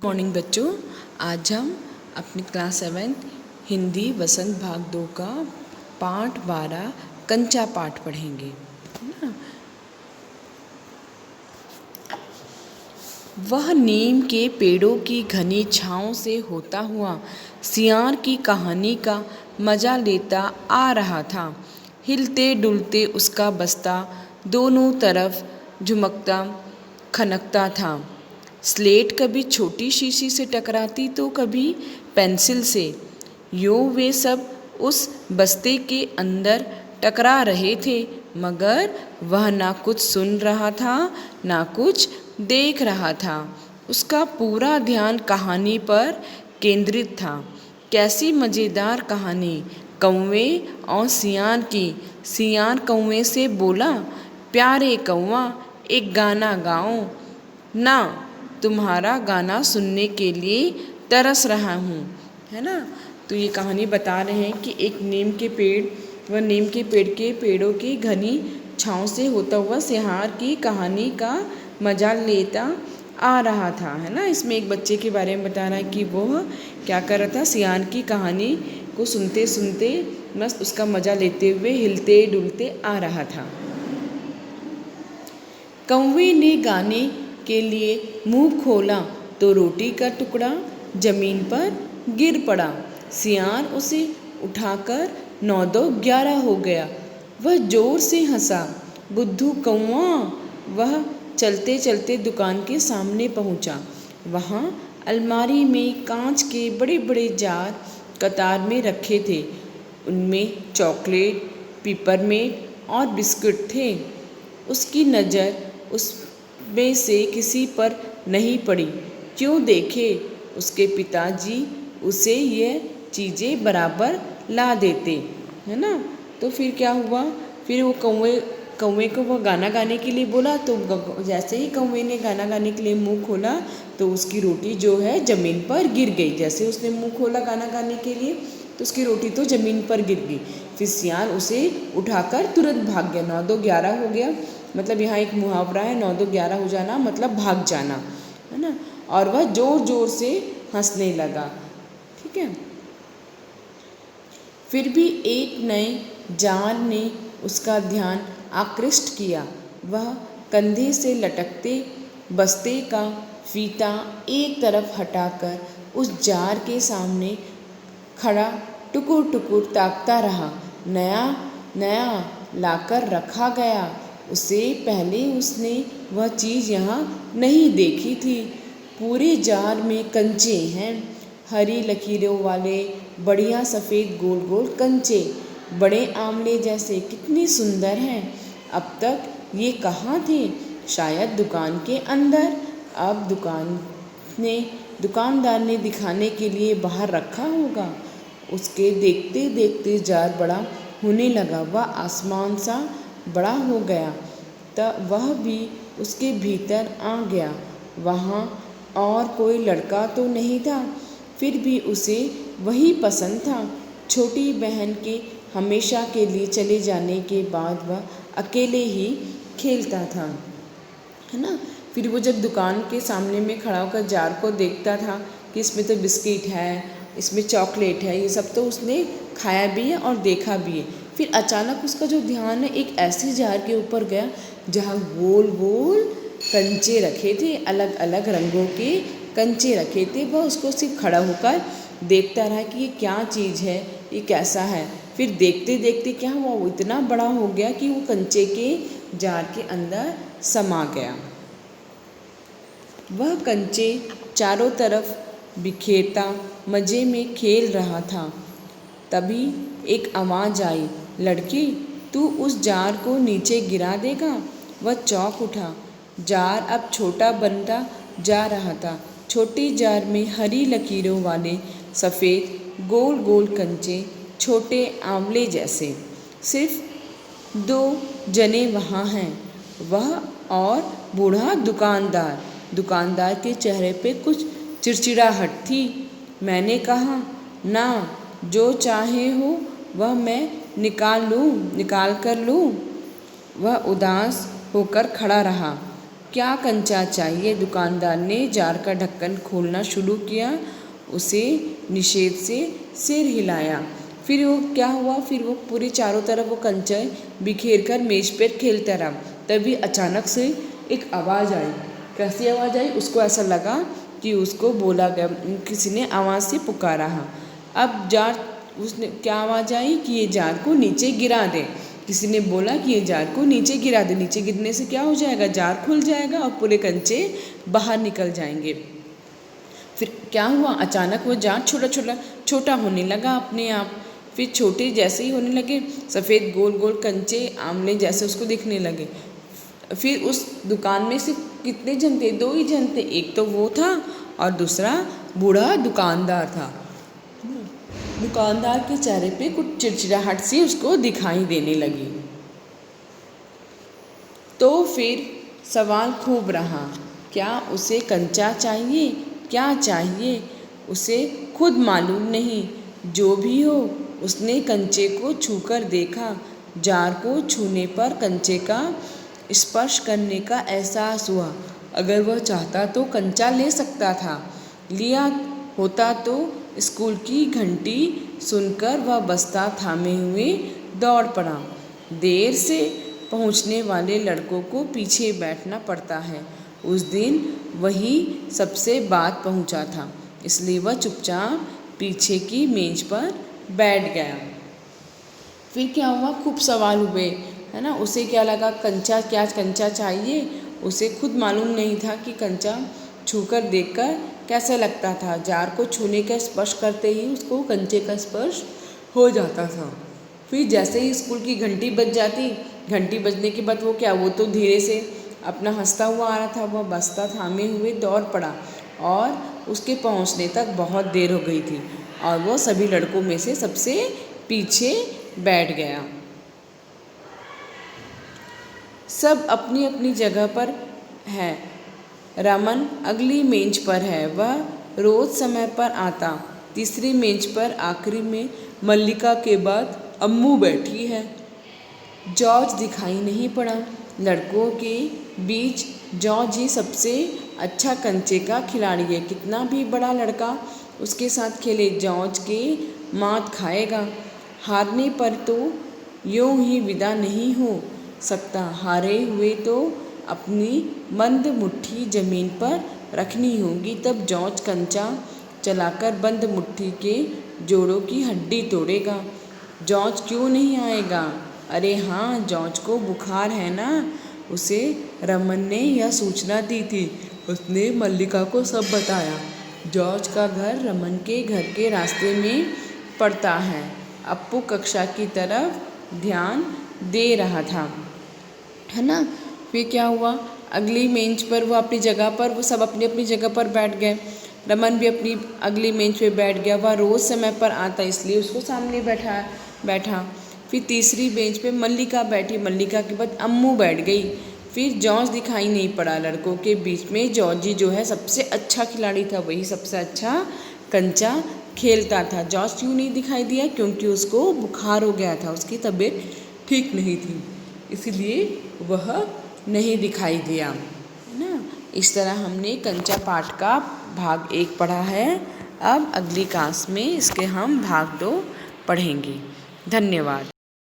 Morning बच्चों, आज हम अपनी क्लास 7 हिंदी वसंत भाग 2 का पाठ 12 कंचा पाठ पढ़ेंगे, है ना। वह नीम के पेड़ों की घनी छाँव से होता हुआ सियार की कहानी का मजा लेता आ रहा था। हिलते डुलते उसका बस्ता दोनों तरफ झुमकता खनकता था। स्लेट कभी छोटी शीशी से टकराती तो कभी पेंसिल से। यूँ वे सब उस बस्ते के अंदर टकरा रहे थे, मगर वह ना कुछ सुन रहा था ना कुछ देख रहा था। उसका पूरा ध्यान कहानी पर केंद्रित था। कैसी मज़ेदार कहानी कौवे और सियार की। सियार कौवे से बोला, प्यारे कौवा, एक गाना गाओ ना, तुम्हारा गाना सुनने के लिए तरस रहा हूँ, है ना। तो ये कहानी बता रहे हैं कि एक नीम के पेड़ व नीम के पेड़ के पेड़ों की घनी छाँव से होता हुआ सियार की कहानी का मजा लेता आ रहा था, है ना। इसमें एक बच्चे के बारे में बता रहा है कि वह क्या कर रहा था, सियार की कहानी को सुनते सुनते मस्त उसका मजा लेते हुए हिलते डुलते आ रहा था। कौवे ने गाने के लिए मुंह खोला तो रोटी का टुकड़ा जमीन पर गिर पड़ा। सियार उसे उठाकर 9 2 11 हो गया। वह जोर से हंसा। बुद्धू कौवा। वह चलते चलते दुकान के सामने पहुंचा। वहाँ अलमारी में कांच के बड़े बड़े जार कतार में रखे थे। उनमें चॉकलेट, पिपरमेंट और बिस्कुट थे। उसकी नज़र उसमें से किसी पर नहीं पड़ी। क्यों देखे, उसके पिताजी उसे यह चीज़ें बराबर ला देते, है ना। तो फिर क्या हुआ, फिर वो कौवे को वह गाना गाने के लिए बोला, तो जैसे ही कौवे ने गाना गाने के लिए मुंह खोला तो उसकी रोटी जो है ज़मीन पर गिर गई। जैसे उसने मुंह खोला गाना गाने के लिए तो उसकी रोटी तो ज़मीन पर गिर गई। फिर सियार उसे उठाकर तुरंत भाग गया। 9 2 11 हो गया, मतलब यहाँ एक मुहावरा है, 9 2 11 हो जाना मतलब भाग जाना, है ना। और वह जोर जोर से हंसने लगा, ठीक है। फिर भी एक नए जार ने उसका ध्यान आकृष्ट किया। वह कंधे से लटकते बस्ते का फीता एक तरफ हटाकर उस जार के सामने खड़ा टुकुर टुकुर ताकता रहा। नया नया लाकर रखा गया। उससे पहले उसने वह चीज़ यहाँ नहीं देखी थी। पूरे जार में कंचे हैं, हरी लकीरों वाले बढ़िया सफ़ेद गोल गोल कंचे, बड़े आमले जैसे, कितने सुंदर हैं। अब तक ये कहाँ थे? शायद दुकान के अंदर। अब दुकानदार ने दिखाने के लिए बाहर रखा होगा। उसके देखते देखते जार बड़ा होने लगा। वह आसमान सा बड़ा हो गया। तब वह भी उसके भीतर आ गया। वहाँ और कोई लड़का तो नहीं था, फिर भी उसे वही पसंद था। छोटी बहन के हमेशा के लिए चले जाने के बाद वह अकेले ही खेलता था, है ना। फिर वो जब दुकान के सामने में खड़ा होकर जार को देखता था कि इसमें तो बिस्किट है, इसमें चॉकलेट है, ये सब तो उसने खाया भी है और देखा भी है। फिर अचानक उसका जो ध्यान है एक ऐसे जार के ऊपर गया जहाँ गोल गोल कंचे रखे थे, अलग अलग रंगों के कंचे रखे थे। वह उसको सिर्फ खड़ा होकर देखता रहा कि ये क्या चीज़ है, ये कैसा है। फिर देखते देखते क्या हुआ, वो इतना बड़ा हो गया कि वो कंचे के जार के अंदर समा गया। वह कंचे चारों तरफ बिखेरता मज़े में खेल रहा था। तभी एक आवाज़ आई, लड़के, तू उस जार को नीचे गिरा देगा। वह चौंक उठा। जार अब छोटा बनता जा रहा था। छोटी जार में हरी लकीरों वाले सफ़ेद गोल गोल कंचे, छोटे आंवले जैसे। सिर्फ 2 जने वहाँ हैं, वह और बूढ़ा दुकानदार। दुकानदार के चेहरे पे कुछ चिड़चिड़ाहट थी। मैंने कहा, ना, जो चाहे हो वह मैं निकाल कर लूँ। वह उदास होकर खड़ा रहा। क्या कंचा चाहिए? दुकानदार ने जार का ढक्कन खोलना शुरू किया। उसे निषेध से सिर हिलाया। फिर वो क्या हुआ? फिर वो पूरे चारों तरफ वो कंचे बिखेर कर मेज पर खेलता रहा। तभी अचानक से एक आवाज़ आई। कैसी आवाज़ आई? उसको ऐसा लगा कि उसको बोला गया, किसी ने आवाज़ से पुकारा है। अब जार, उसने क्या आवाज़ आई कि ये जार को नीचे गिरा दे। किसी ने बोला कि ये जार को नीचे गिरा दे। नीचे गिरने से क्या हो जाएगा? जार खुल जाएगा और पूरे कंचे बाहर निकल जाएंगे। फिर क्या हुआ? अचानक वो जार छोटा होने लगा अपने आप। फिर छोटे जैसे ही होने लगे, सफ़ेद गोल गोल कंचे आमले जैसे उसको दिखने लगे। फिर उस दुकान में सिर्फ कितने जन थे? 2 ही जन थे। एक तो वो था और दूसरा बूढ़ा दुकानदार था। दुकानदार के चेहरे पे कुछ चिड़चिड़ाहट सी उसको दिखाई देने लगी। तो फिर सवाल खूब रहा, क्या उसे कंचा चाहिए? क्या चाहिए? उसे खुद मालूम नहीं। जो भी हो, उसने कंचे को छूकर देखा। जार को छूने पर कंचे का स्पर्श करने का एहसास हुआ। अगर वह चाहता तो कंचा ले सकता था। लिया होता तो स्कूल की घंटी सुनकर वह बस्ता थामे हुए दौड़ पड़ा। देर से पहुंचने वाले लड़कों को पीछे बैठना पड़ता है। उस दिन वही सबसे बाद पहुंचा था, इसलिए वह चुपचाप पीछे की मेज पर बैठ गया। फिर क्या हुआ? खूब सवाल हुए, है ना। उसे क्या लगा, कंचा चाहिए? उसे खुद मालूम नहीं था कि कंचा छूकर देखकर कैसे लगता था। जार को छूने का स्पर्श करते ही उसको कंचे का स्पर्श हो जाता था। फिर जैसे ही स्कूल की घंटी बज जाती, घंटी बजने के बाद वो तो धीरे से अपना हंसता हुआ आ रहा था। वह बस्ता थामे हुए दौड़ पड़ा और उसके पहुंचने तक बहुत देर हो गई थी और वो सभी लड़कों में से सबसे पीछे बैठ गया। सब अपनी अपनी जगह पर है। रमन अगली मेज पर है। वह रोज़ समय पर आता। तीसरी मेज पर आखिरी में मल्लिका के बाद अम्मू बैठी है। जॉर्ज दिखाई नहीं पड़ा। लड़कों के बीच जॉर्ज ही सबसे अच्छा कंचे का खिलाड़ी है। कितना भी बड़ा लड़का उसके साथ खेले, जॉर्ज के मात खाएगा। हारने पर तो यूं ही विदा नहीं हो सकता। हारे हुए तो अपनी बंद मुट्ठी ज़मीन पर रखनी होगी, तब जॉर्ज कंचा चलाकर बंद मुट्ठी के जोड़ों की हड्डी तोड़ेगा। जॉर्ज क्यों नहीं आएगा? अरे हाँ, जॉर्ज को बुखार है ना। उसे रमन ने यह सूचना दी थी। उसने मल्लिका को सब बताया। जॉर्ज का घर रमन के घर के रास्ते में पड़ता है। अप्पू कक्षा की तरफ ध्यान दे रहा था, है ना। फिर क्या हुआ? अगली बेंच पर वो अपनी जगह पर, वो सब अपनी अपनी जगह पर बैठ गए। रमन भी अपनी अगली बेंच पे बैठ गया। वह रोज़ समय पर आता, इसलिए उसको सामने बैठा। फिर तीसरी बेंच पे मल्लिका बैठी। मल्लिका के बाद अम्मू बैठ गई। फिर जॉर्ज दिखाई नहीं पड़ा। लड़कों के बीच में जॉर्जी जो है सबसे अच्छा खिलाड़ी था, वही सबसे अच्छा कंचा खेलता था। जॉर्ज क्यों नहीं दिखाई दिया? क्योंकि उसको बुखार हो गया था, उसकी तबीयत ठीक नहीं थी, इसलिए वह नहीं दिखाई दिया, है ना। इस तरह हमने कंचा पाठ का भाग 1 पढ़ा है। अब अगली क्लास में इसके हम भाग 2 पढ़ेंगे। धन्यवाद।